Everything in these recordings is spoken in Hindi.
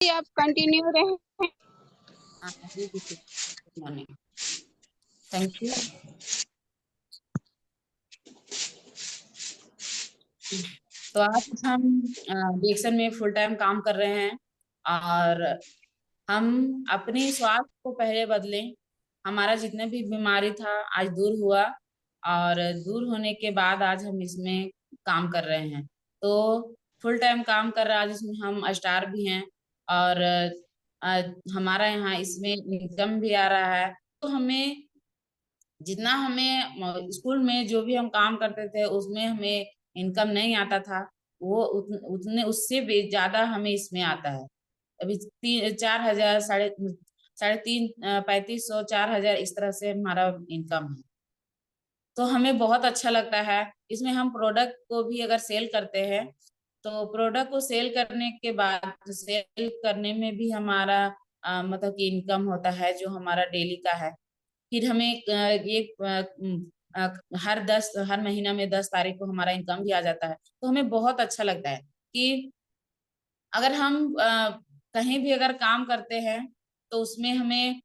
आप कंटिन्यू रहे। Good morning. Thank you. तो आज हम डिएक्शन में फुल टाइम काम कर रहे हैं और हम अपने स्वास्थ्य को पहले बदलें। हमारा जितने भी बीमारी था आज दूर हुआ और दूर होने के बाद आज हम इसमें काम कर रहे हैं। तो फुल टाइम काम कर रहे हैं आज, इसमें हम स्टार भी हैं और हमारा यहाँ इसमें इनकम भी आ रहा है। तो हमें जितना हमें स्कूल में जो भी हम काम करते थे उसमें हमें इनकम नहीं आता था, वो उतने उससे भी ज्यादा हमें इसमें आता है। अभी 4,000 साढ़े साढ़े तीन 3,500 4,000 इस तरह से हमारा इनकम है। तो हमें बहुत अच्छा लगता है। इसमें हम प्रोडक्ट को भी अगर सेल करते हैं तो प्रोडक्ट को सेल करने के बाद सेल करने में भी हमारा मतलब कि इनकम होता है जो हमारा डेली का है। फिर हमें हर महीना में 10 तारीख को हमारा इनकम भी आ जाता है। तो हमें बहुत अच्छा लगता है कि अगर हम कहीं भी अगर काम करते हैं तो उसमें हमें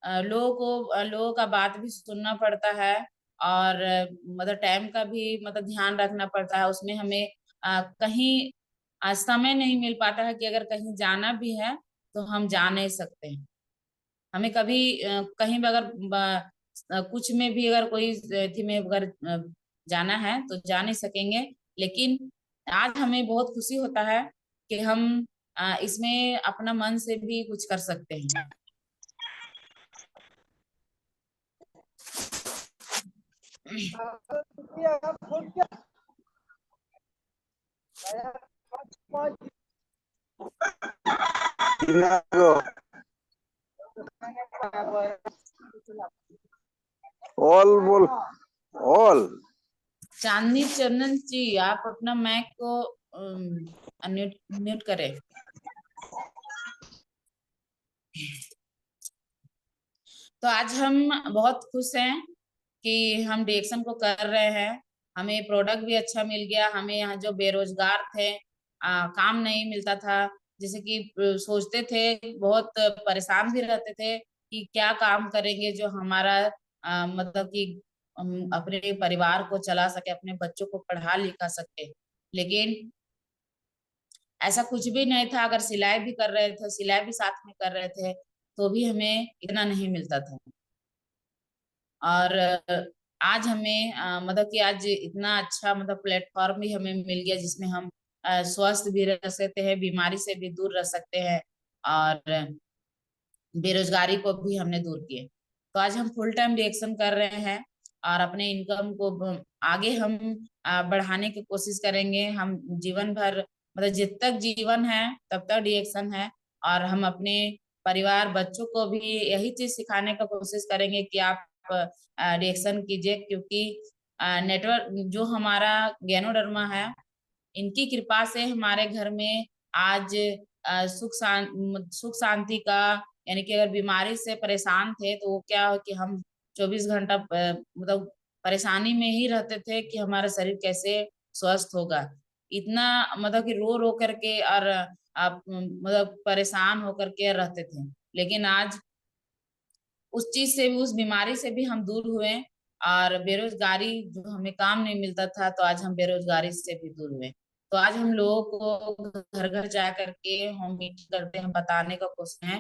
लोगों का बात भी सुनना पड़ता है और मतलब टाइम का भी मतलब ध्यान रखना पड़ता है। उसमें हमें कहीं समय नहीं मिल पाता है कि अगर कहीं जाना भी है तो हम जा नहीं सकते हैं। हमें कभी कहीं भी अगर कुछ में भी अगर कोई थी में अगर जाना है तो जा नहीं सकेंगे। लेकिन आज हमें बहुत खुशी होता है कि हम इसमें अपना मन से भी कुछ कर सकते हैं। ऑल बोल ऑल। चांदनी चंदन जी, आप अपना माइक को म्यूट म्यूट करें। तो आज हम बहुत खुश हैं कि हम डिएक्शन को कर रहे हैं। हमें प्रोडक्ट भी अच्छा मिल गया। हमें यहाँ जो बेरोजगार थे, काम नहीं मिलता था, जैसे कि सोचते थे, बहुत परेशान भी रहते थे कि क्या काम करेंगे जो हमारा मतलब कि हम अपने परिवार को चला सके, अपने बच्चों को पढ़ा लिखा सके। लेकिन ऐसा कुछ भी नहीं था। अगर सिलाई भी कर रहे थे, सिलाई भी साथ में कर रहे थे, तो भी हमें इतना नहीं मिलता था। और आज हमें मतलब कि आज इतना अच्छा मतलब प्लेटफॉर्म भी हमें मिल गया जिसमें हम स्वस्थ भी रह सकते हैं, बीमारी से भी दूर रह सकते हैं और बेरोजगारी को भी हमने दूर किए। तो आज हम फुल टाइम रिएक्शन कर रहे हैं और अपने इनकम को आगे हम बढ़ाने की कोशिश करेंगे। हम जीवन भर मतलब जब तक जीवन है तब तक रिएक्शन है और हम अपने परिवार बच्चों को भी यही चीज सिखाने का कोशिश करेंगे कि आप रिएक्शन कीजिए, क्योंकि नेटवर्क जो हमारा गैनोडर्मा है, इनकी कृपा से हमारे घर में आज सुख शांति का, यानी कि अगर बीमारी से परेशान थे तो वो क्या हो कि हम 24 घंटा मतलब परेशानी में ही रहते थे कि हमारा शरीर कैसे स्वस्थ होगा। इतना मतलब कि रो रो करके और आप मतलब परेशान होकर के रहते थे। लेकिन आज उस चीज से भी, उस बीमारी से भी हम दूर हुए और बेरोजगारी, जो हमें काम नहीं मिलता था, तो आज हम बेरोजगारी से भी दूर हुए। तो आज हम लोगों को घर घर जा करके होम मीटिंग करते हैं, बताने का कोशिश है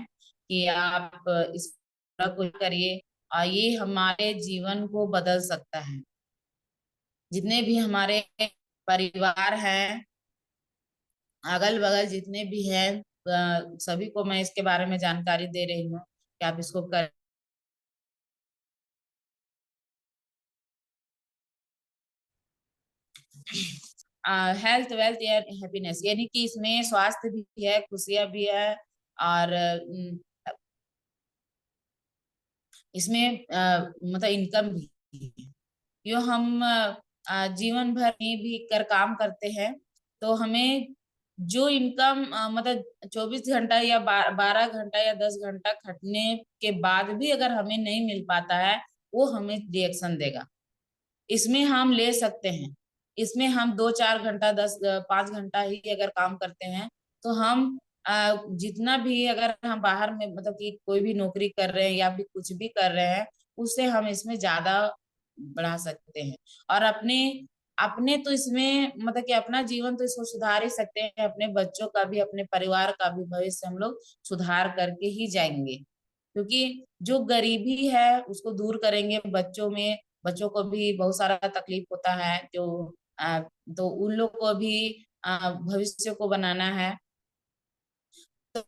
कि आप इस तरह कुछ करिए और ये हमारे जीवन को बदल सकता है। जितने भी हमारे परिवार हैं, अगल बगल जितने भी हैं, सभी को मैं इसके बारे में जानकारी दे रही हूँ कि आप इसको कर। हेल्थ वेल्थ या हैप्पीनेस, यानी कि इसमें स्वास्थ्य भी है, खुशियां भी है और इसमें मतलब इनकम भी है। जो हम जीवन भर में भी कर काम करते हैं तो हमें जो इनकम मतलब 24 घंटा या 12 घंटा या 10 घंटा खटने के बाद भी अगर हमें नहीं मिल पाता है, वो हमें रिएक्शन देगा। इसमें हम ले सकते हैं। इसमें हम 2-4 घंटा 5 घंटा ही अगर काम करते हैं तो हम जितना भी अगर हम बाहर में मतलब कि कोई भी नौकरी कर रहे हैं या फिर कुछ भी कर रहे हैं, उससे हम इसमें ज्यादा बढ़ा सकते हैं। और अपने अपने तो इसमें मतलब कि अपना जीवन तो इसको सुधार ही सकते हैं, अपने बच्चों का भी, अपने परिवार का भी भविष्य हम लोग सुधार करके ही जाएंगे। क्योंकि जो गरीबी है उसको दूर करेंगे, बच्चों को भी बहुत सारा तकलीफ होता है, जो अ, तो उन लोग को भी भविष्य को बनाना है। तो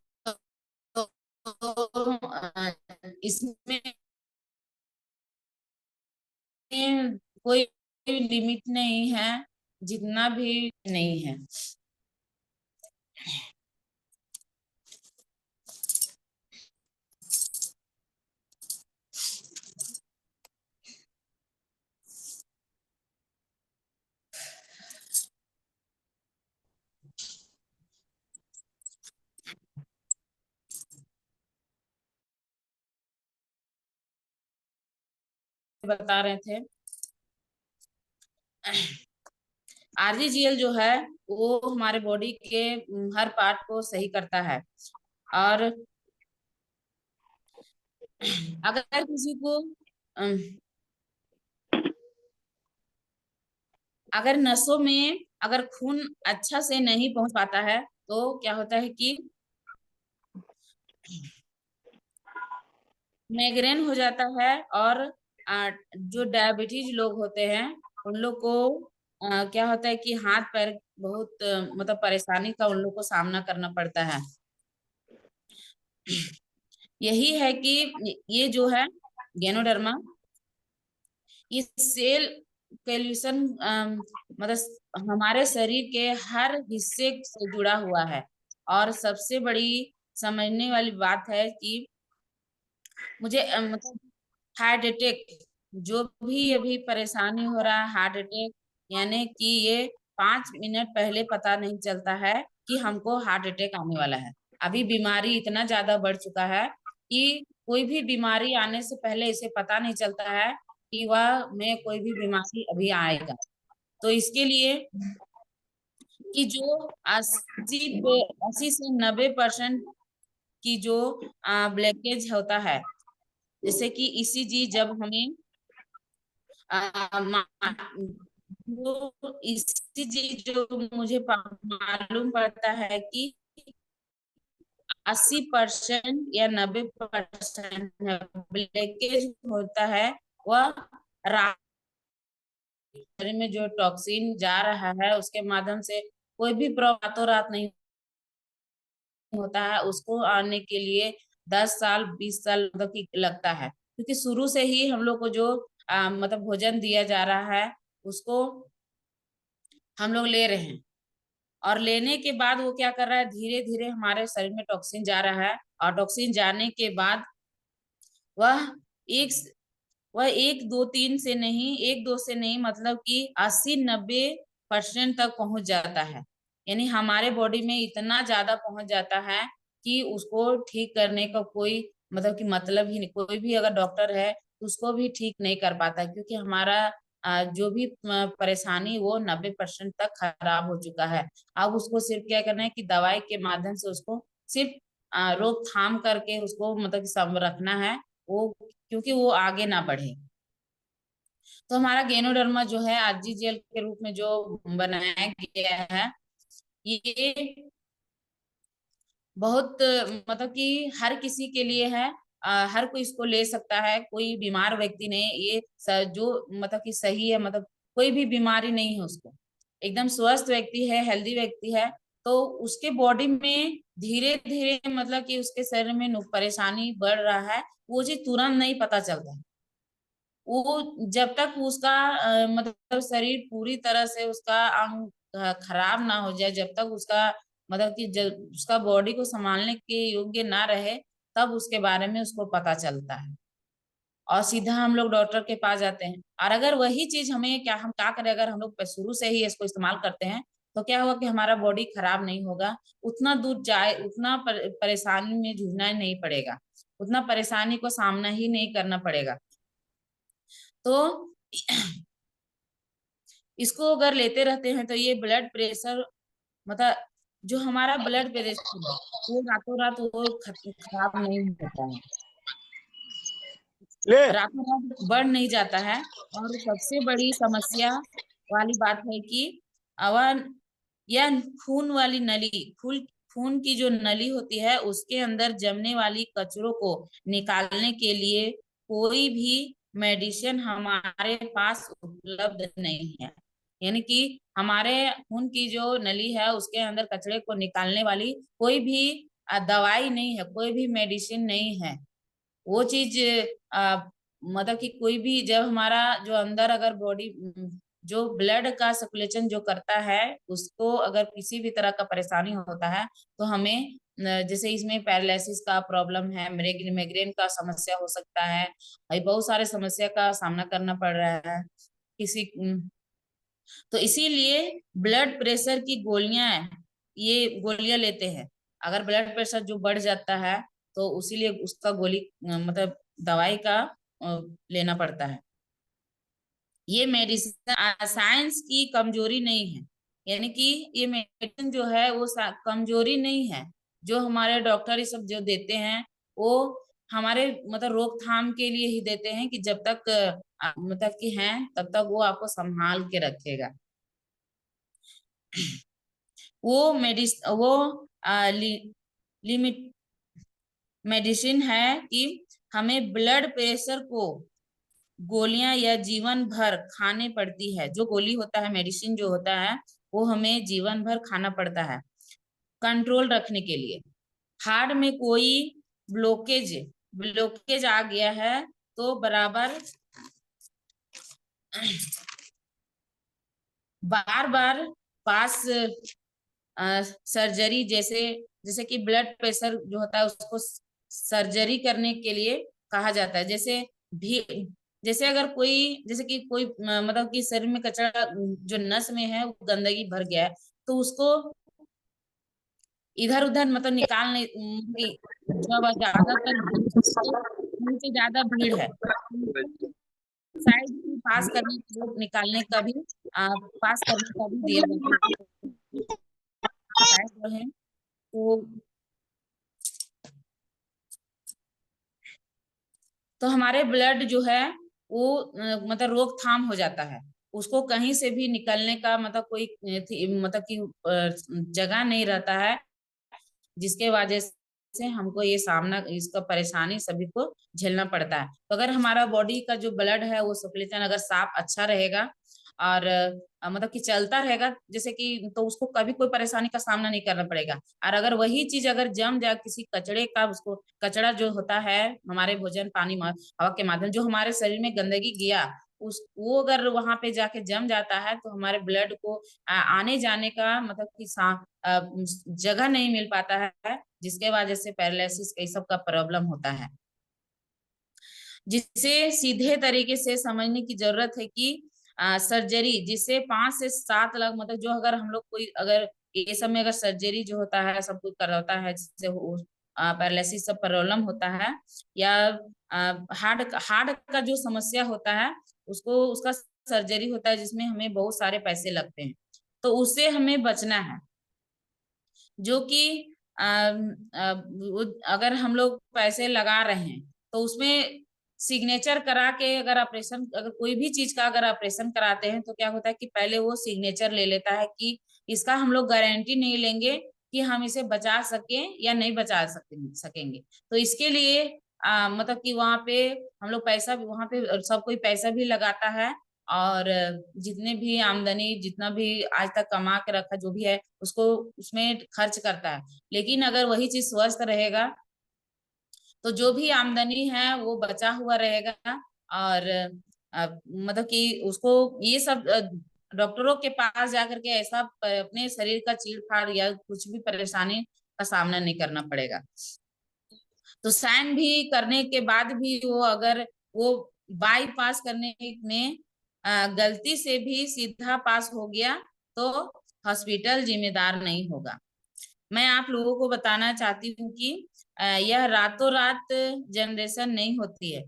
इसमें कोई लिमिट नहीं है, जितना भी नहीं है। बता रहे थे, आरजीजीएल जो है वो हमारे बॉडी के हर पार्ट को सही करता है। और अगर किसी को अम, अगर नसों में अगर खून अच्छा से नहीं पहुंच पाता है तो क्या होता है कि माइग्रेन हो जाता है। और जो डायबिटीज लोग होते हैं उन लोग को क्या होता है कि हाथ पैर बहुत मतलब परेशानी का उन लोग को सामना करना पड़ता है। यही है कि ये जो है गेनोडर्मा, ये सेल कैल्यूशन मतलब हमारे शरीर के हर हिस्से से जुड़ा हुआ है। और सबसे बड़ी समझने वाली बात है कि मुझे मतलब हार्ट अटैक, जो भी अभी परेशानी हो रहा है हार्ट अटैक, यानी कि ये 5 मिनट पहले पता नहीं चलता है कि हमको हार्ट अटैक आने वाला है। अभी बीमारी इतना ज्यादा बढ़ चुका है कि कोई भी बीमारी आने से पहले इसे पता नहीं चलता है कि वह में कोई भी बीमारी अभी आएगा। तो इसके लिए कि जो 80 से 90% की जो ब्लॉकेज होता है, जैसे कि ईसीजी जब हमें वो ईसीजी जो मुझे मालूम पड़ता है कि 80% या 90% ब्लॉकेज होता है, वह शरीर में जो टॉक्सिन जा रहा है उसके माध्यम से कोई भी प्रॉब्लम रातों रात नहीं होता है। उसको आने के लिए 10 साल 20 साल मतलब कि लगता है, क्योंकि शुरू से ही हम लोग को जो मतलब भोजन दिया जा रहा है उसको हम लोग ले रहे हैं। और लेने के बाद वो क्या कर रहा है, धीरे धीरे हमारे शरीर में टॉक्सिन जा रहा है। और टॉक्सिन जाने के बाद वह एक वह 1 2 3 से नहीं, 1 2 से नहीं, मतलब कि 80 90% तक पहुंच जाता है। यानी हमारे बॉडी में इतना ज्यादा पहुंच जाता है कि उसको ठीक करने का कोई मतलब कि मतलब ही नहीं। कोई भी अगर डॉक्टर है तो उसको भी ठीक नहीं कर पाता, क्योंकि हमारा जो भी परेशानी वो 90% तक खराब हो चुका है। अब उसको सिर्फ क्या करना है कि दवाई के माध्यम से उसको सिर्फ रोकथाम करके उसको मतलब कि सम रखना है, वो क्योंकि वो आगे ना बढ़े। तो हमारा गेनोडर्मा जो है आरजीजीएल के रूप में जो बनाया गया है, ये बहुत मतलब कि हर किसी के लिए है। हर कोई इसको ले सकता है, कोई बीमार व्यक्ति नहीं, ये जो मतलब कि सही है, मतलब कोई भी बीमारी नहीं है उसको, एकदम स्वस्थ व्यक्ति है, हेल्दी व्यक्ति है, तो उसके बॉडी में धीरे धीरे मतलब कि उसके शरीर में परेशानी बढ़ रहा है, वो चीज तुरंत नहीं पता चलता है। वो जब तक उसका मतलब शरीर पूरी तरह से उसका अंग खराब ना हो जाए, जब तक उसका मतलब कि जब उसका बॉडी को संभालने के योग्य ना रहे, तब उसके बारे में उसको पता चलता है। और सीधा हम लोग डॉक्टर के पास जाते हैं। और अगर वही चीज हमें हम क्या करें, अगर हम लोग शुरू से ही इसको इस्तेमाल करते हैं तो क्या होगा कि हमारा बॉडी खराब नहीं होगा, उतना दूर जाए, उतना परेशानी में जूझना ही नहीं पड़ेगा, उतना परेशानी को सामना ही नहीं करना पड़ेगा। तो इसको अगर लेते रहते हैं तो ये ब्लड प्रेशर मतलब जो हमारा ब्लड प्रेशर है वो रातों रात वो खराब नहीं होता है, ले रातों रात बढ़ नहीं जाता है। और सबसे बड़ी समस्या वाली बात है कि अवन यह खून वाली नली, खून की जो नली होती है उसके अंदर जमने वाली कचरों को निकालने के लिए कोई भी मेडिसिन हमारे पास उपलब्ध नहीं है। यानी कि हमारे खून की जो नली है उसके अंदर कचरे को निकालने वाली कोई भी दवाई नहीं है, कोई भी मेडिसिन नहीं है। वो चीज मतलब कि कोई भी जब हमारा जो अंदर अगर बॉडी जो ब्लड का सर्कुलेशन जो करता है उसको अगर किसी भी तरह का परेशानी होता है तो हमें जैसे इसमें पैरालिसिस का प्रॉब्लम है, माइग्रेन का समस्या हो सकता है, भाई बहुत सारे समस्या का सामना करना पड़ रहा है किसी। तो इसीलिए ब्लड प्रेशर की गोलियां, ये गोलियां लेते हैं। अगर ब्लड प्रेशर जो बढ़ जाता है तो उसीलिए उसका गोली मतलब दवाई का लेना पड़ता है। ये मेडिसिन साइंस की कमजोरी नहीं है, यानी कि ये मेडिसिन जो है वो कमजोरी नहीं है। जो हमारे डॉक्टर ये सब जो देते हैं वो हमारे मतलब रोकथाम के लिए ही देते हैं कि जब तक मतलब कि हैं तब तक वो आपको संभाल के रखेगा। वो लिमिट मेडिसिन है कि हमें ब्लड प्रेशर को गोलियां या जीवन भर खाने पड़ती है। जो गोली होता है, मेडिसिन जो होता है वो हमें जीवन भर खाना पड़ता है कंट्रोल रखने के लिए। हार्ट में कोई ब्लॉकेज ब्लॉकेज आ गया है तो बराबर बार बार पास सर्जरी, जैसे जैसे कि ब्लड प्रेशर जो होता है उसको सर्जरी करने के लिए कहा जाता है। जैसे भी जैसे अगर कोई जैसे कि कोई मतलब कि शरीर में कचरा जो नस में है वो गंदगी भर गया है तो उसको इधर उधर मतलब निकालने जब ज्यादातर नीचे ज्यादा भीड़ है साइड पास करने निकालने का भी पास करने का भी दिया जाता है। तो हमारे ब्लड जो है वो मतलब रोकथाम हो जाता है, उसको कहीं से भी निकलने का मतलब कोई मतलब कि जगह नहीं रहता है, जिसके वजह से हमको ये सामना इसका परेशानी सभी को झेलना पड़ता है। तो अगर हमारा बॉडी का जो ब्लड है वो सर्कुलेशन अगर साफ अच्छा रहेगा और मतलब कि चलता रहेगा जैसे कि, तो उसको कभी कोई परेशानी का सामना नहीं करना पड़ेगा। और अगर वही चीज अगर जम जाए किसी कचड़े का, उसको कचड़ा जो होता है हमारे भोजन पानी हवा के माध्यम जो हमारे शरीर में गंदगी गया उस वो अगर वहां पे जाके जम जाता है तो हमारे ब्लड को आने जाने का मतलब कि जगह नहीं मिल पाता है, जिसके वजह से पैरालिसिस ये सब का प्रॉब्लम होता है। जिसे सीधे तरीके से समझने की जरूरत है कि सर्जरी जिससे 5 से 7 लाख मतलब जो अगर हम लोग कोई अगर ये सब में अगर सर्जरी जो होता है सब कुछ करवाता है जिससे पैरालिसिस सब प्रॉब्लम होता है, या हार्ट हार्ट का जो समस्या होता है उसको उसका सर्जरी होता है जिसमें हमें बहुत सारे पैसे लगते हैं, तो उससे हमें बचना है। जो कि अगर हम लोग पैसे लगा रहे हैं तो उसमें सिग्नेचर करा के अगर ऑपरेशन अगर कोई भी चीज का अगर ऑपरेशन कराते हैं तो क्या होता है कि पहले वो सिग्नेचर ले लेता है कि इसका हम लोग गारंटी नहीं लेंगे कि हम इसे बचा सके या नहीं बचा सकेंगे। तो इसके लिए मतलब कि वहां पे हम लोग पैसा भी वहां पे सब कोई पैसा भी लगाता है और जितने भी आमदनी जितना भी आज तक कमा के रखा जो भी है उसको उसमें खर्च करता है। लेकिन अगर वही चीज स्वस्थ रहेगा तो जो भी आमदनी है वो बचा हुआ रहेगा। और मतलब कि उसको ये सब डॉक्टरों के पास जाकर के ऐसा अपने शरीर का चीड़-फाड़ या कुछ भी परेशानी का सामना नहीं करना पड़ेगा। तो साइन भी करने के बाद भी वो अगर वो बाईपास करने में गलती से भी सीधा पास हो गया तो हॉस्पिटल जिम्मेदार नहीं होगा। मैं आप लोगों को बताना चाहती हूँ कि यह रातों रात जनरेशन नहीं होती है,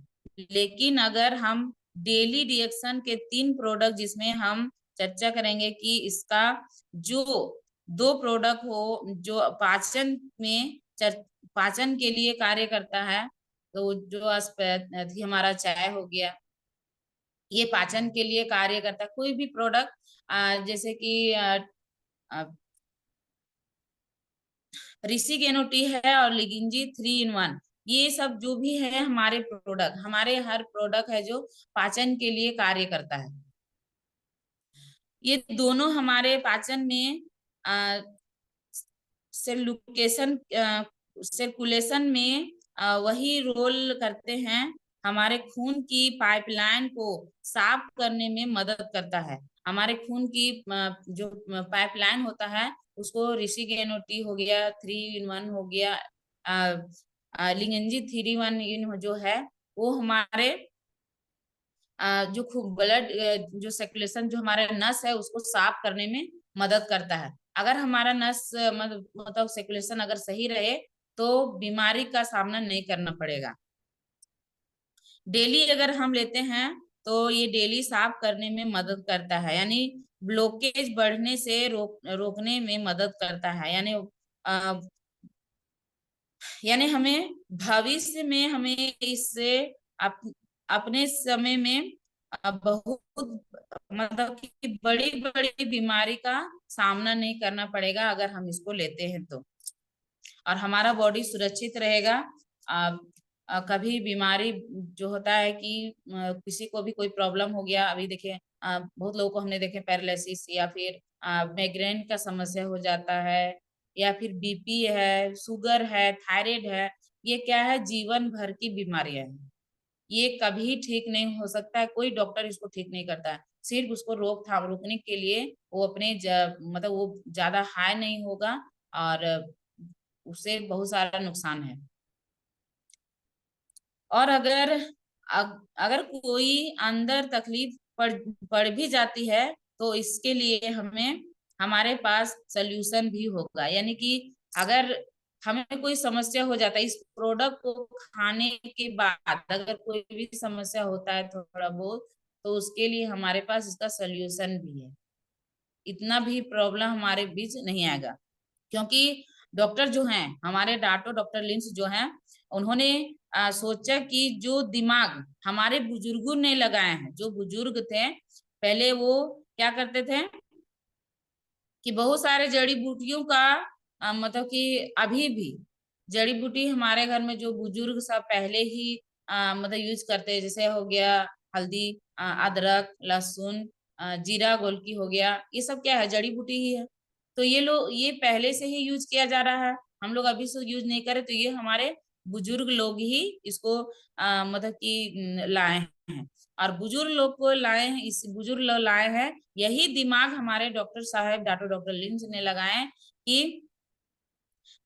लेकिन अगर हम डेली डिएक्शन के 3 प्रोडक्ट जिसमें हम चर्चा करेंगे कि इसका जो दो प्रोडक्ट हो जो पाचन के लिए कार्य करता है, तो जो हमारा चाय हो गया, ये पाचन के लिए कार्य करता है। कोई भी प्रोडक्ट जैसे कि ऋषि गेनो टी है और लिगिंजी 3 in 1, ये सब जो भी है हमारे प्रोडक्ट, हमारे हर प्रोडक्ट है जो पाचन के लिए कार्य करता है। ये दोनों हमारे पाचन में सर्कुलेशन में वही रोल करते हैं। हमारे खून की पाइपलाइन को साफ करने में मदद करता है। हमारे खून की जो पाइपलाइन होता है उसको ऋषि गेनो टी हो गया, 3 in 1 हो गया, लिंगंजी 3 in 1 जो है वो हमारे जो खूब ब्लड जो सर्कुलेशन जो हमारे नस है उसको साफ करने में मदद करता है। अगर हमारा नस मतलब सर्कुलेशन अगर सही रहे तो बीमारी का सामना नहीं करना पड़ेगा। डेली अगर हम लेते हैं तो ये डेली साफ करने में मदद करता है, यानी ब्लॉकेज बढ़ने से रोकने में मदद करता है। यानी हमें भविष्य में हमें इससे अपने समय में बहुत मतलब कि बड़ी बड़ी बीमारी का सामना नहीं करना पड़ेगा अगर हम इसको लेते हैं तो, और हमारा बॉडी सुरक्षित रहेगा। कभी बीमारी जो होता है कि किसी को भी कोई प्रॉब्लम हो गया, अभी देखिए बहुत लोगों को हमने देखे पैरालिसिस या फिर माइग्रेन का समस्या हो जाता है, या फिर बीपी है, शुगर है, थायराइड है, ये क्या है जीवन भर की बीमारियां हैं। ये कभी ठीक नहीं हो सकता है, कोई डॉक्टर इसको ठीक नहीं करता है। सिर्फ उसको रोकथाम रोकने के लिए वो अपने मतलब वो ज्यादा हाई नहीं होगा और उससे बहुत सारा नुकसान है। और अगर कोई अंदर तकलीफ पड़ भी जाती है तो इसके लिए हमारे पास सल्यूशन भी होगा। यानी कि अगर हमें कोई समस्या हो जाता है, इस प्रोडक्ट को खाने के बाद अगर कोई भी समस्या होता है थोड़ा बहुत, तो उसके लिए हमारे पास इसका सल्यूशन भी है। इतना भी प्रॉब्लम हमारे बीच नहीं आएगा, क्योंकि डॉक्टर जो हैं हमारे डॉक्टर लिंस जो हैं, उन्होंने सोचा कि जो दिमाग हमारे बुजुर्गों ने लगाए हैं, जो बुजुर्ग थे पहले वो क्या करते थे कि बहुत सारे जड़ी बूटियों का मतलब कि अभी भी जड़ी बूटी हमारे घर में जो बुजुर्ग सब पहले ही मतलब यूज करते हैं, जैसे हो गया हल्दी, अदरक, लहसुन, जीरा गोलकी हो गया, ये सब क्या है जड़ी बूटी ही है। तो ये पहले से ही यूज किया जा रहा है, हम लोग अभी से यूज नहीं करें, तो ये हमारे बुजुर्ग लोग ही इसको मतलब कि लाए हैं। और बुजुर्ग लोग को लाए हैं, इस बुजुर्ग लोग लाए हैं, यही दिमाग हमारे डॉक्टर साहब डॉक्टर लिंच ने लगाए कि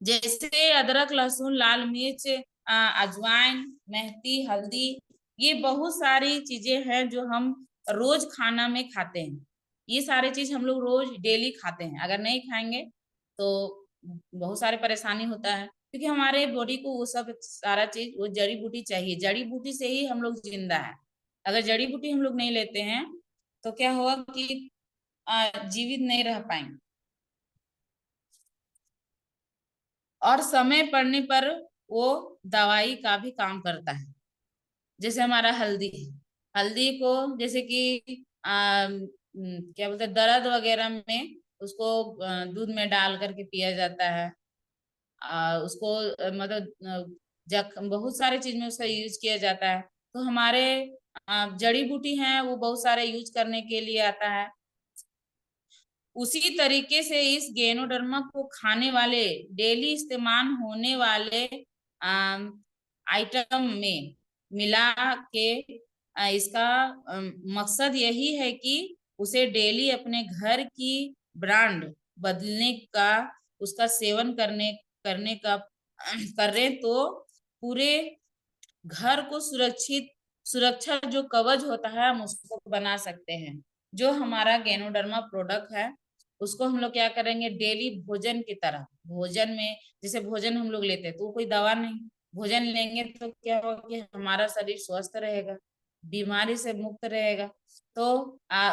जैसे अदरक, लहसुन, लाल मिर्च, अजवाइन, मेथी, हल्दी, ये बहुत सारी चीजें हैं जो हम रोज खाना में खाते हैं। ये सारी चीज हम लोग रोज डेली खाते हैं, अगर नहीं खाएंगे तो बहुत सारे परेशानी होता है, क्योंकि हमारे बॉडी को वो सब सारा चीज वो जड़ी बूटी चाहिए। जड़ी बूटी से ही हम लोग जिंदा है। अगर जड़ी बूटी हम लोग नहीं लेते हैं तो क्या होगा कि जीवित नहीं रह पाएंगे। और समय पड़ने पर वो दवाई का भी काम करता है। जैसे हमारा हल्दी, हल्दी को जैसे कि क्या बोलते हैं दर्द वगैरह में उसको दूध में डाल करके पिया जाता है। उसको मतलब बहुत सारे चीज में उसका यूज किया जाता है। तो हमारे जड़ी बूटी हैं वो बहुत सारे यूज करने के लिए आता है। उसी तरीके से इस गेनोडर्मा को खाने वाले डेली इस्तेमाल होने वाले आइटम में मिला के इसका मकसद यही है कि उसे डेली अपने घर की ब्रांड बदलने का, उसका सेवन करने करने का करें तो पूरे घर को सुरक्षा जो कवच होता है हम उसको बना सकते हैं। जो हमारा गेनोडर्मा प्रोडक्ट है उसको हम लोग क्या करेंगे डेली भोजन की तरह, भोजन में जैसे भोजन हम लोग लेते हैं तो कोई दवा नहीं, भोजन लेंगे तो क्या होगा कि हमारा शरीर स्वस्थ रहेगा। बीमारी से मुक्त रहेगा। तो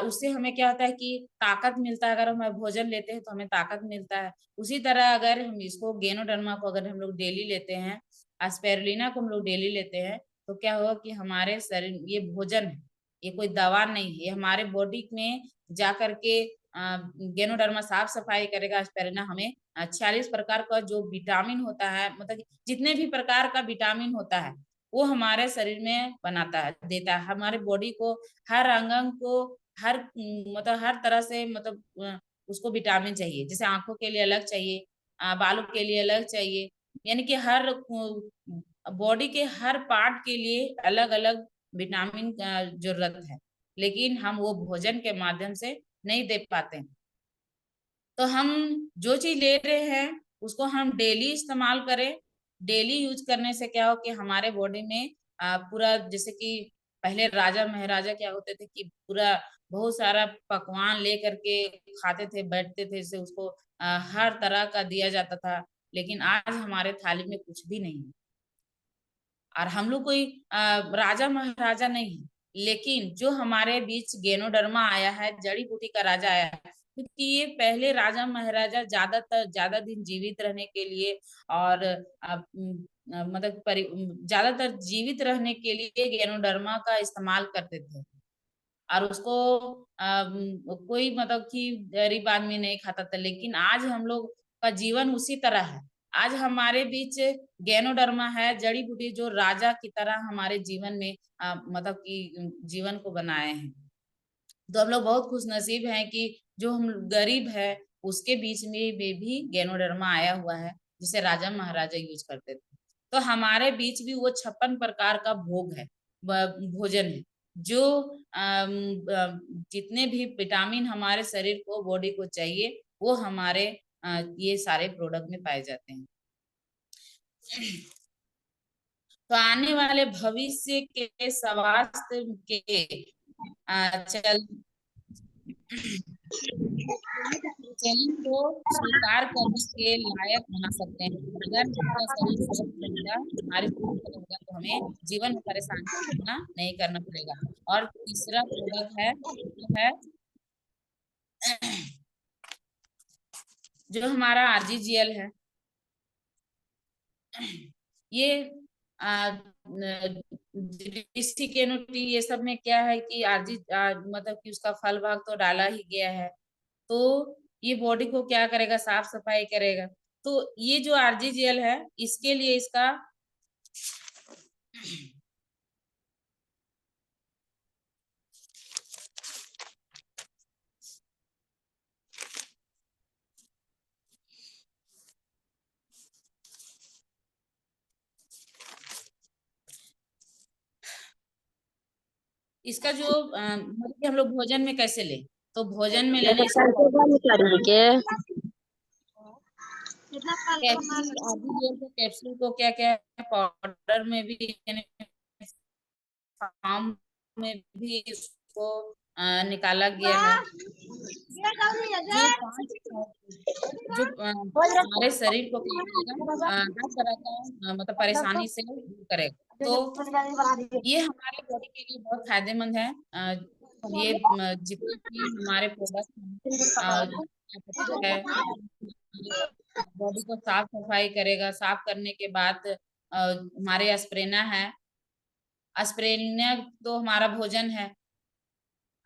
उससे हमें क्या होता है कि ताकत मिलता है। अगर हम भोजन लेते हैं तो हमें ताकत मिलता है। उसी तरह अगर हम इसको गेनोडर्मा को अगर हम लोग डेली लेते हैं, स्पाइरुलिना को हम लोग डेली लेते हैं, तो क्या होगा कि हमारे शरीर, ये भोजन है, ये कोई दवा नहीं है, ये हमारे बॉडी में जा करके गेनोडर्मा साफ सफाई करेगा। स्पाइरुलिना हमें 46 प्रकार का जो विटामिन होता है, मतलब जितने भी प्रकार का विटामिन होता है वो हमारे शरीर में बनाता है, देता है हमारे बॉडी को, हर अंग को, हर मतलब हर तरह से, मतलब उसको विटामिन चाहिए। जैसे आंखों के लिए अलग चाहिए, बालों के लिए अलग चाहिए, यानी कि हर बॉडी के हर पार्ट के लिए अलग अलग विटामिन का जरूरत है, लेकिन हम वो भोजन के माध्यम से नहीं दे पाते हैं। तो हम जो चीज ले रहे हैं उसको हम डेली इस्तेमाल करें। डेली यूज करने से क्या हो कि हमारे बॉडी में पूरा, जैसे कि पहले राजा महाराजा क्या होते थे कि पूरा बहुत सारा पकवान ले करके खाते थे, बैठते थे, से उसको हर तरह का दिया जाता था। लेकिन आज हमारे थाली में कुछ भी नहीं है। और हम लोग कोई राजा महाराजा नहीं है, लेकिन जो हमारे बीच गेनोडर्मा आया है, जड़ी बूटी का राजा आया है, क्योंकि ये पहले राजा महाराजा ज्यादा दिन जीवित रहने के लिए और मतलब ज्यादातर जीवित रहने के लिए गेनोडर्मा का इस्तेमाल करते थे। और उसको कोई मतलब कि गरीब आदमी नहीं खाता था। लेकिन आज हम लोग का जीवन उसी तरह है। आज हमारे बीच गेनोडर्मा है, जड़ी बूटी जो राजा की तरह हमारे जीवन में मतलब कि जीवन को बनाए हैं। तो हम लोग बहुत खुश नसीब हैं कि जो हम गरीब है उसके बीच में भी गेनोडर्मा आया हुआ है, जिसे राजा महाराजा यूज करते थे। तो हमारे बीच भी वो 56 प्रकार का भोग है, भोजन है, जो जितने भी विटामिन हमारे शरीर को, बॉडी को चाहिए, वो हमारे ये सारे प्रोडक्ट में पाए जाते हैं। तो आने वाले भविष्य के स्वास्थ्य के चल चैलेंज को स्वीकार करने के लायक बना सकते हैं। अगर हमारा शरीर स्वस्थ रहेगा, हमारे स्वस्थ रहेगा, तो हमें जीवन में परेशानी का सामना नहीं करना पड़ेगा। और तीसरा प्रोडक्ट है जो है जो हमारा आरजीजीएल है। ये ऋषि केनोटी ये सब में क्या है कि मतलब कि उसका फल भाग तो डाला ही गया है। तो ये बॉडी को क्या करेगा, साफ सफाई करेगा। तो ये जो आरजीजीएल है, इसके लिए इसका जो मतलब कि हम लोग भोजन में कैसे लें, तो भोजन में लेने इसका कैप्सूल, आरजीजीएल के कैप्सूल को क्या क्या पाउडर में भी, फॉर्म में भी इसको निकाला गया है। जो हमारे शरीर को क्या करेगा, हर तरह का मतलब परेशानी से दूर करेगा। तो ये हमारे बॉडी के लिए बहुत फायदेमंद है। ये जितने भी हमारे प्रोडक्ट है, बॉडी को साफ सफाई करेगा। साफ करने के बाद हमारे एस्प्रेना है, एस्प्रेना तो हमारा भोजन है।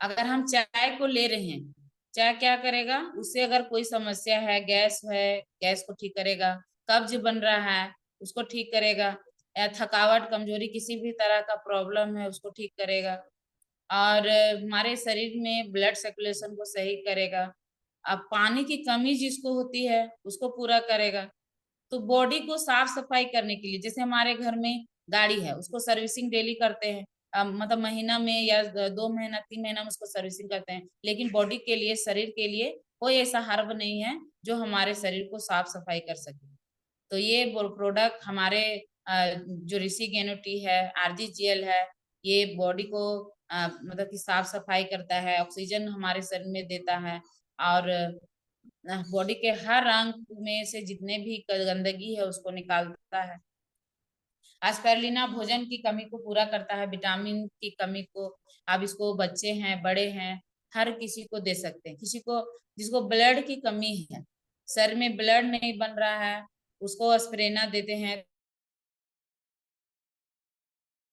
अगर हम चाय को ले रहे हैं, चाय क्या करेगा, उससे अगर कोई समस्या है, गैस है, गैस को ठीक करेगा। कब्ज बन रहा है, उसको ठीक करेगा। या थकावट, कमजोरी, किसी भी तरह का प्रॉब्लम है, उसको ठीक करेगा। और हमारे शरीर में ब्लड सर्कुलेशन को सही करेगा। अब पानी की कमी जिसको होती है उसको पूरा करेगा। तो बॉडी को साफ सफाई करने के लिए, जैसे हमारे घर में गाड़ी है, उसको सर्विसिंग डेली करते हैं, मतलब महीना में या 2 महीना 3 महीना में उसको सर्विसिंग करते हैं। लेकिन बॉडी के लिए, शरीर के लिए कोई ऐसा हर्ब नहीं है जो हमारे शरीर को साफ सफाई कर सके। तो ये प्रोडक्ट हमारे जो ऋषि गेनोटी है, आरजीजीएल है, ये बॉडी को मतलब कि साफ सफाई करता है, ऑक्सीजन हमारे शरीर में देता है। और बॉडी के हर अंग में से जितने भी गंदगी है उसको निकालता है। एस्पिरुलिना भोजन की कमी को पूरा करता है, विटामिन की कमी को। आप इसको बच्चे हैं, बड़े हैं, हर किसी को दे सकते हैं। किसी को जिसको ब्लड की कमी है, शरीर में ब्लड नहीं बन रहा है, उसको एस्पिरुलिना देते हैं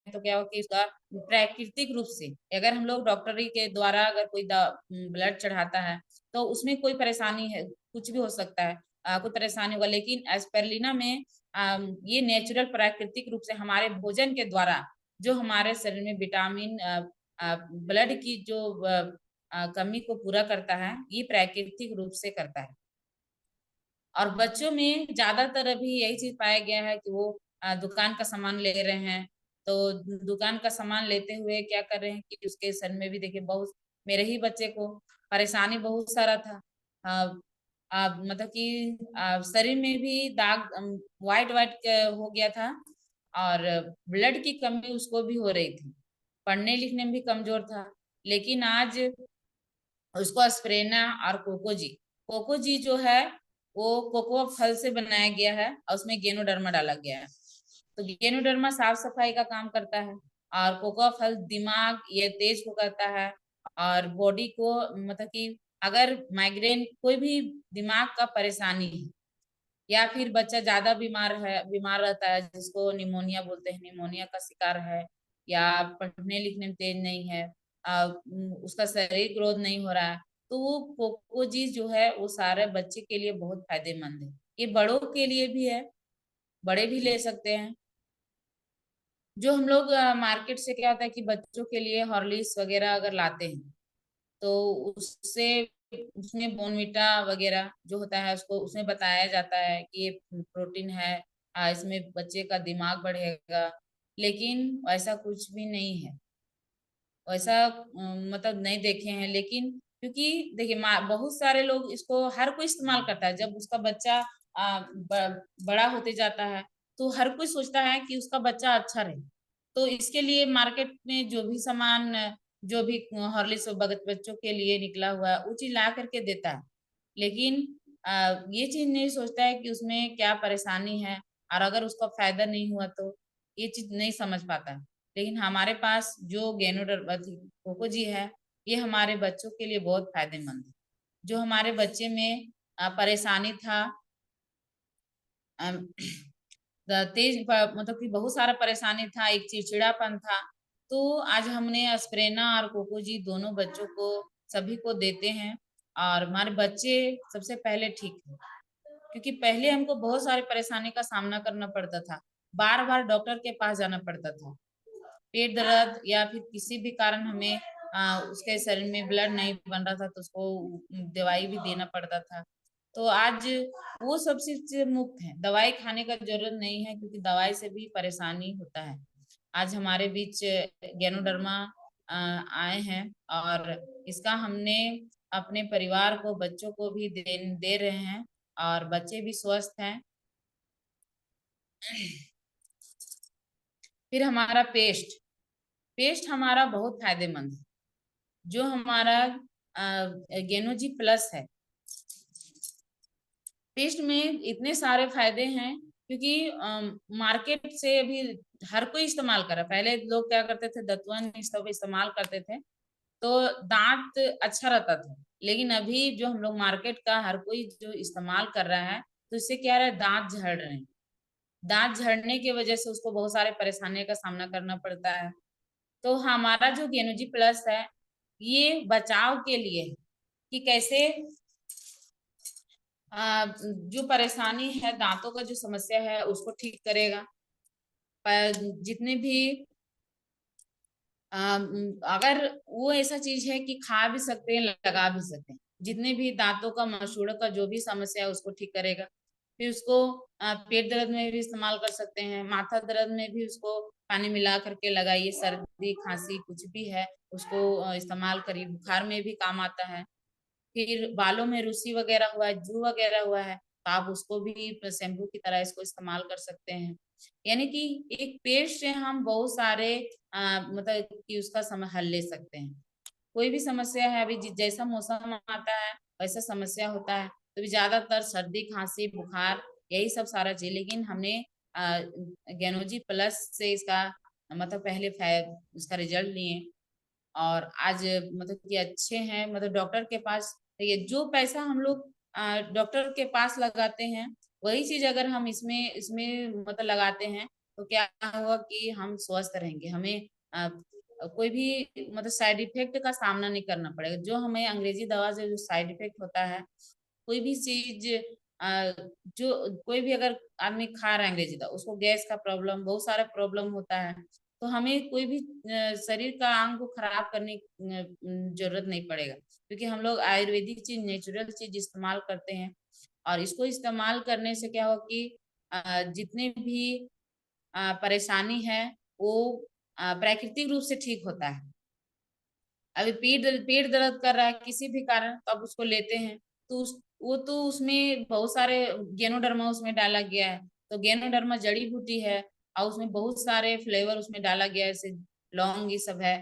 तो क्या हो कि उसका प्राकृतिक रूप से, अगर हम लोग डॉक्टरी के द्वारा अगर कोई ब्लड चढ़ाता है तो उसमें कोई परेशानी है, कुछ भी हो सकता है, कोई परेशानी होगा। लेकिन एस्पिरुलिना में ये नेचुरल प्राकृतिक रूप से हमारे भोजन के द्वारा जो हमारे शरीर में विटामिन ब्लड की जो कमी को पूरा करता है, ये प्राकृतिक रूप से करता है। और बच्चों में ज्यादातर अभी यही चीज पाया गया है कि वो दुकान का सामान ले रहे हैं। तो दुकान का सामान लेते हुए क्या कर रहे हैं कि उसके सर में भी देखिए बहुत, मेरे ही बच्चे को परेशानी बहुत सारा था। मतलब कि शरीर में भी दाग व्हाइट व्हाइट हो गया था और ब्लड की कमी उसको भी हो रही थी, पढ़ने लिखने में भी कमजोर था। लेकिन आज उसको एस्पिरुलिना और कोकोजी जो है वो कोको फल से बनाया गया है और उसमें गेनोडर्मा डाला गया है। तो गेनोडर्मा साफ सफाई का काम करता है और कोको फल दिमाग ये तेज को करता है और बॉडी को, मतलब कि अगर माइग्रेन कोई भी दिमाग का परेशानी है या फिर बच्चा ज्यादा बीमार रहता है, जिसको निमोनिया बोलते हैं, निमोनिया का शिकार है या पढ़ने लिखने में तेज नहीं है, उसका शरीर ग्रोथ नहीं हो रहा है, तो वो कोकोजी जो है वो सारे बच्चे के लिए बहुत फायदेमंद है। ये बड़ों के लिए भी है, बड़े भी ले सकते हैं। जो हम लोग मार्केट से क्या होता है कि बच्चों के लिए हॉर्लिक्स वगैरह अगर लाते हैं तो उससे उसमें बोनविटा वगैरह जो होता है उसको उसमें बताया जाता है कि ये प्रोटीन है, इसमें बच्चे का दिमाग बढ़ेगा। लेकिन वैसा कुछ भी नहीं है, वैसा मतलब नहीं देखे हैं। लेकिन क्योंकि देखिए बहुत सारे लोग इसको, हर कोई इस्तेमाल करता है। जब उसका बच्चा बड़ा होते जाता है तो हर कोई सोचता है कि उसका बच्चा अच्छा रहे, तो इसके लिए मार्केट में जो भी सामान, जो भी हॉर्लिक्स बच्चों के लिए निकला हुआ है वो चीज ला करके देता है। लेकिन ये चीज नहीं सोचता है कि उसमें क्या परेशानी है और अगर उसका फायदा नहीं हुआ तो ये चीज नहीं समझ पाता है। लेकिन हमारे पास जो कोकोजी है ये हमारे बच्चों के लिए बहुत फायदेमंद है। जो हमारे बच्चे में परेशानी था, अम, मतलब कि बहुत सारा परेशानी था, एक चिड़चिड़ापन था, तो आज हमने एस्पिरुलिना और कोकोजी दोनों बच्चों को सभी को देते हैं और हमारे बच्चे सबसे पहले ठीक है। क्योंकि पहले हमको बहुत सारी परेशानी का सामना करना पड़ता था, बार बार डॉक्टर के पास जाना पड़ता था, पेट दर्द या फिर किसी भी कारण हमें उसके शरीर में ब्लड नहीं बन रहा था तो उसको दवाई भी देना पड़ता था। तो आज वो सब चीज से मुक्त है, दवाई खाने का जरूरत नहीं है क्योंकि दवाई से भी परेशानी होता है। आज हमारे बीच गेनोडर्मा आए हैं और इसका हमने अपने परिवार को, बच्चों को भी दे रहे हैं और बच्चे भी स्वस्थ हैं। फिर हमारा पेस्ट हमारा बहुत फायदेमंद है। जो हमारा गेनोजी प्लस है, पेस्ट में इतने सारे फायदे हैं क्योंकि मार्केट से अभी हर कोई इस्तेमाल कर रहा है। पहले लोग क्या करते थे, दतवन सब इस्तेमाल करते थे तो दांत अच्छा रहता था। लेकिन अभी जो हम लोग मार्केट का हर कोई जो इस्तेमाल कर रहा है तो इससे क्या रहा है, दांत झड़ रहे हैं। दांत झड़ने की वजह से उसको बहुत सारे परेशानियों का सामना करना पड़ता है। तो हमारा जो गेनोजी प्लस है ये बचाव के लिए है कि कैसे जो परेशानी है, दांतों का जो समस्या है उसको ठीक करेगा। पर जितने भी अगर वो ऐसा चीज है कि खा भी सकते हैं, लगा भी सकते हैं, जितने भी दांतों का, मसूड़ों का जो भी समस्या है उसको ठीक करेगा। फिर उसको पेट दर्द में भी इस्तेमाल कर सकते हैं, माथा दर्द में भी उसको पानी मिला करके लगाइए, सर्दी खांसी कुछ भी है उसको इस्तेमाल करिए, बुखार में भी काम आता है। फिर बालों में रुसी वगैरह हुआ है, जू वगैरह हुआ है तो आप उसको भी शैम्पू की तरह इसको इस्तेमाल कर सकते हैं। यानी कि एक पेस्ट से हम बहुत सारे मतलब कि उसका हल ले सकते हैं। कोई भी समस्या है, अभी जैसा मौसम आता है वैसा समस्या होता है, तो भी ज्यादातर सर्दी खांसी बुखार यही सब सारा चीज, लेकिन हमने गेनोजी प्लस से इसका मतलब पहले इसका रिजल्ट लिए और आज मतलब कि अच्छे हैं। मतलब डॉक्टर के पास ये जो पैसा हम लोग डॉक्टर के पास लगाते हैं वही चीज अगर हम इसमें इसमें मतलब लगाते हैं तो क्या होगा कि हम स्वस्थ रहेंगे। हमें कोई भी मतलब साइड इफेक्ट का सामना नहीं करना पड़ेगा। जो हमें अंग्रेजी दवा से जो साइड इफेक्ट होता है, कोई भी चीज जो कोई भी अगर आदमी खा रहा है अंग्रेजी दवा, उसको गैस का प्रॉब्लम बहुत सारा प्रॉब्लम होता है। तो हमें कोई भी शरीर का अंग को खराब करने की जरूरत नहीं पड़ेगा, क्योंकि हम लोग आयुर्वेदिक चीज नेचुरल चीज इस्तेमाल करते हैं। और इसको इस्तेमाल करने से क्या होगा कि जितने भी परेशानी है वो प्राकृतिक रूप से ठीक होता है। अभी पेट दर्द कर रहा है किसी भी कारण, तो अब उसको लेते हैं तो वो तो उसमें बहुत सारे गेनोडर्मा उसमें डाला गया है। तो गेनोडर्मा जड़ी बूटी है और उसमें बहुत सारे फ्लेवर उसमें डाला गया है, जैसे लौंग ये सब है।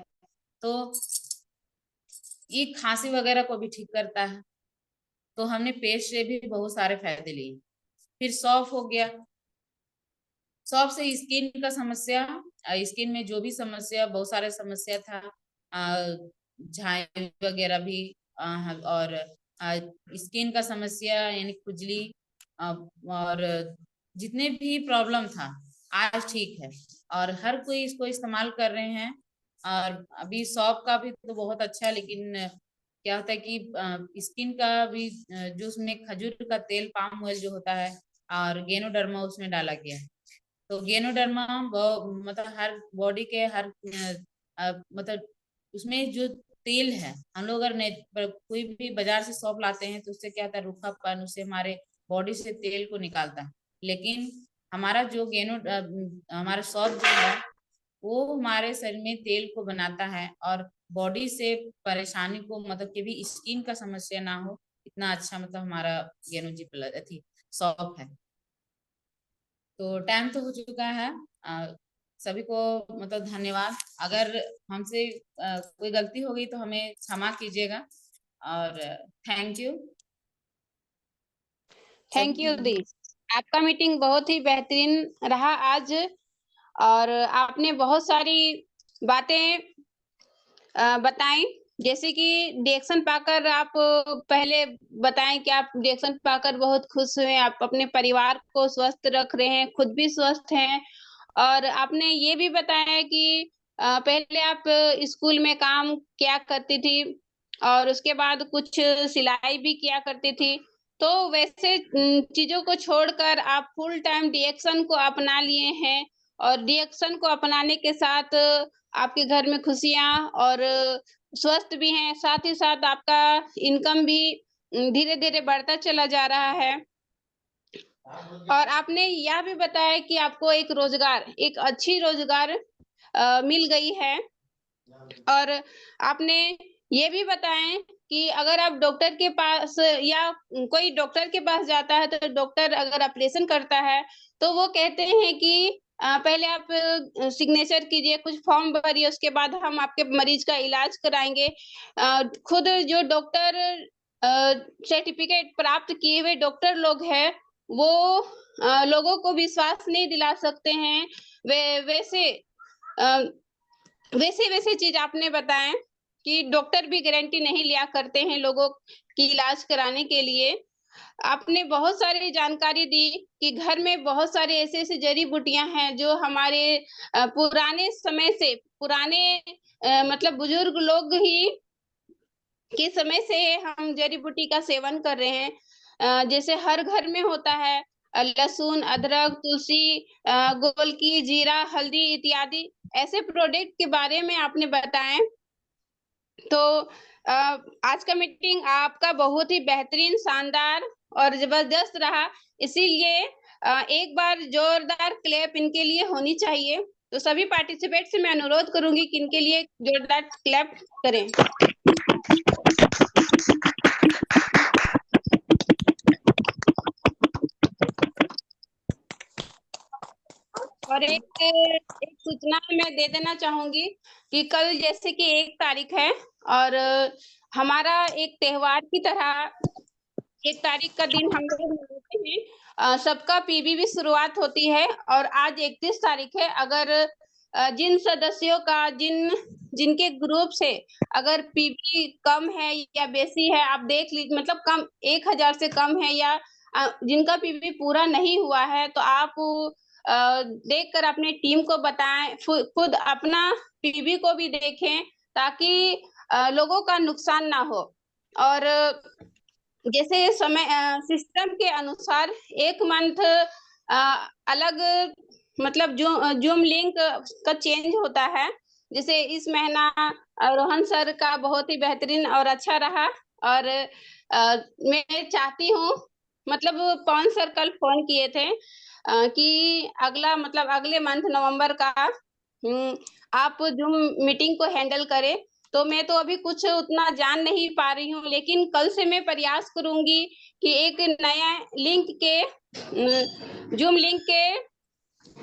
तो ये खांसी वगैरह को भी ठीक करता है। तो हमने पेस्ट से भी बहुत सारे फायदे लिए। फिर सौंफ हो गया। सौंफ से स्किन का समस्या, स्किन में जो भी समस्या, बहुत सारे समस्या था, झाई वगैरह भी, और स्किन का समस्या यानी खुजली, और जितने भी प्रॉब्लम था आज ठीक है और हर कोई इसको इस्तेमाल कर रहे हैं। और अभी सौंफ का भी तो बहुत अच्छा है, लेकिन क्या होता है कि स्किन का भी जो उसमें खजूर का तेल, पाम ऑयल जो होता है, और गेनोडर्मा उसमें डाला गया है। तो गेनोडर्मा मतलब हर बॉडी के हर मतलब उसमें जो तेल है, हम लोग अगर कोई भी बाजार से सौंफ लाते हैं तो उससे क्या होता है, रूखापन उससे हमारे बॉडी से तेल को निकालता है। लेकिन हमारा जो हमारा सौंफ जो है वो हमारे शरीर में तेल को बनाता है और बॉडी से परेशानी को, मतलब कि भी स्किन का समस्या ना हो, इतना अच्छा मतलब हमारा गेनोजी प्लस सौंफ है। तो टाइम तो हो चुका है। सभी को मतलब धन्यवाद। अगर हमसे कोई गलती हो गई तो हमें क्षमा कीजिएगा और थैंक यू। थैंक यू दी। आपका मीटिंग बहुत ही बेहतरीन रहा आज, और आपने बहुत सारी बातें बताई। जैसे कि रिएक्शन पाकर आप पहले बताएं कि आप रिएक्शन पाकर बहुत खुश हुए, आप अपने परिवार को स्वस्थ रख रहे हैं, खुद भी स्वस्थ हैं। और आपने ये भी बताया कि पहले आप स्कूल में काम किया करती थी और उसके बाद कुछ सिलाई भी किया करती थी। तो वैसे चीजों को छोड़कर आप फुल टाइम रिएक्शन को अपना लिए हैं, और रिएक्शन को अपनाने के साथ आपके घर में खुशियां और स्वस्थ भी हैं, साथ ही साथ आपका इनकम भी धीरे-धीरे बढ़ता चला जा रहा है। और आपने यह भी बताया कि आपको एक रोजगार, एक अच्छी रोजगार मिल गई है। और आपने ये भी बताएं कि अगर आप डॉक्टर के पास या कोई डॉक्टर के पास जाता है तो डॉक्टर अगर ऑपरेशन करता है तो वो कहते हैं कि पहले आप सिग्नेचर कीजिए, कुछ फॉर्म भरिए, उसके बाद हम आपके मरीज का इलाज कराएंगे। खुद जो डॉक्टर सर्टिफिकेट प्राप्त किए हुए डॉक्टर लोग हैं वो लोगों को विश्वास नहीं दिला सकते हैं। वैसे वैसे चीज आपने बताएं कि डॉक्टर भी गारंटी नहीं लिया करते हैं लोगों की इलाज कराने के लिए। आपने बहुत सारी जानकारी दी कि घर में बहुत सारे ऐसे जड़ी बूटियां हैं जो हमारे पुराने समय से, पुराने मतलब बुजुर्ग लोग ही के समय से हम जड़ी बूटी का सेवन कर रहे हैं। जैसे हर घर में होता है लहसुन, अदरक, तुलसी, गोलकी, जीरा, हल्दी इत्यादि ऐसे प्रोडक्ट के बारे में आपने बताएं। तो आज का मीटिंग आपका बहुत ही बेहतरीन, शानदार और जबरदस्त रहा, इसीलिए एक बार जोरदार क्लैप इनके लिए होनी चाहिए। तो सभी पार्टिसिपेट से मैं अनुरोध करूंगी कि इनके लिए जोरदार क्लैप करें। और एक सूचना मैं दे देना चाहूंगी कि कल जैसे कि 1 तारीख है और हमारा एक त्योहार की तरह 1 तारीख का दिन हम लोग मनाते हैं। सबका पीबी भी शुरुआत होती है और आज 31 तारीख है। अगर जिन सदस्यों का जिनके ग्रुप से अगर पीबी कम है या बेसी है, आप देख लीजिए, मतलब कम 1000 से कम है या जिनका पीबी पूरा नहीं हुआ है, तो आप देखकर अपने टीम को बताएं, खुद अपना पीबी को भी देखें, ताकि लोगों का नुकसान ना हो। और जैसे समय सिस्टम के अनुसार 1 मंथ अलग, मतलब जो जूम लिंक का चेंज होता है। जैसे इस महीना रोहन सर का बहुत ही बेहतरीन और अच्छा रहा। और मैं चाहती हूँ, मतलब पवन सर कल फोन किए थे कि अगला, मतलब अगले मंथ नवंबर का आप जूम मीटिंग को हैंडल करें। तो मैं तो अभी कुछ उतना जान नहीं पा रही हूँ, लेकिन कल से मैं प्रयास करूंगी कि एक नया लिंक के जूम लिंक के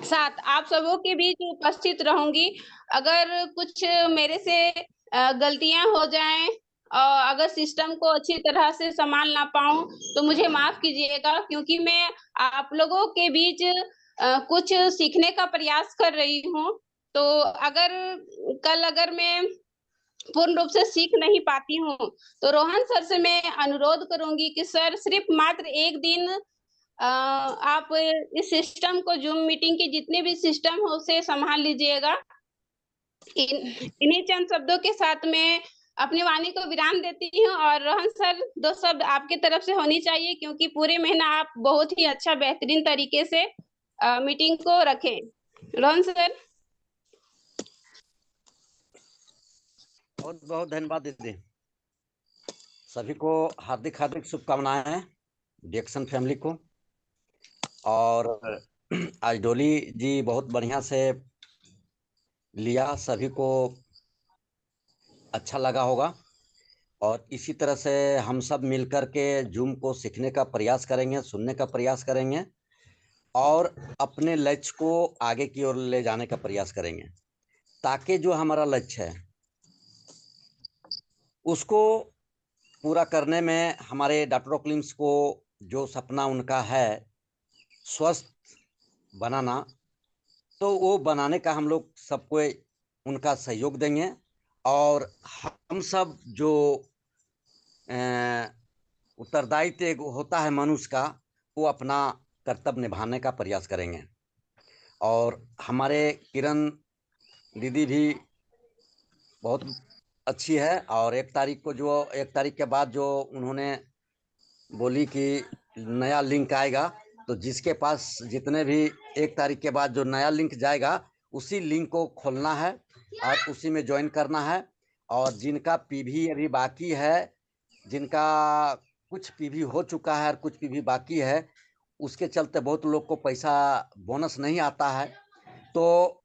साथ आप सबों के बीच उपस्थित रहूंगी। अगर कुछ मेरे से गलतियां हो जाएं और अगर सिस्टम को अच्छी तरह से संभाल ना पाऊं, तो मुझे माफ कीजिएगा, क्योंकि मैं आप लोगों के बीच कुछ सीखने का प्रयास कर रही हूँ। तो अगर मैं पूर्ण रूप से सीख नहीं पाती हूँ, तो रोहन सर से मैं अनुरोध करूंगी कि सर सिर्फ मात्र 1 दिन आप इस सिस्टम को, जूम मीटिंग के जितने भी सिस्टम हो उसे संभाल लीजिएगा। इन्हीं चंद शब्दों के साथ मैं अपनी वाणी को विराम देती हूँ। और रोहन सर, 2 शब्द आपके तरफ से होनी चाहिए, क्योंकि पूरे महीना आप बहुत ही अच्छा बेहतरीन तरीके से मीटिंग को रखें। रोहन सर। बहुत बहुत धन्यवाद दीदी। सभी को हार्दिक हार्दिक शुभकामनाएं हैं, डिएक्शन फैमिली को। और आज डोली जी बहुत बढ़िया से लिया, सभी को अच्छा लगा होगा। और इसी तरह से हम सब मिलकर के जूम को सीखने का प्रयास करेंगे, सुनने का प्रयास करेंगे और अपने लक्ष्य को आगे की ओर ले जाने का प्रयास करेंगे, ताकि जो हमारा लक्ष्य है उसको पूरा करने में हमारे डॉक्टर क्लिम्स को जो सपना उनका है स्वस्थ बनाना, तो वो बनाने का हम लोग सबको उनका सहयोग देंगे। और हम सब जो उत्तरदायित्व होता है मनुष्य का, वो अपना कर्तव्य निभाने का प्रयास करेंगे। और हमारे किरण दीदी भी बहुत अच्छी है। और 1 तारीख के बाद जो उन्होंने बोली कि नया लिंक आएगा, तो जिसके पास जितने भी 1 तारीख के बाद जो नया लिंक जाएगा, उसी लिंक को खोलना है और उसी में ज्वाइन करना है। और जिनका पीवी अभी बाकी है, जिनका कुछ पीवी हो चुका है और कुछ पीवी बाकी है, उसके चलते बहुत लोग को पैसा बोनस नहीं आता है। तो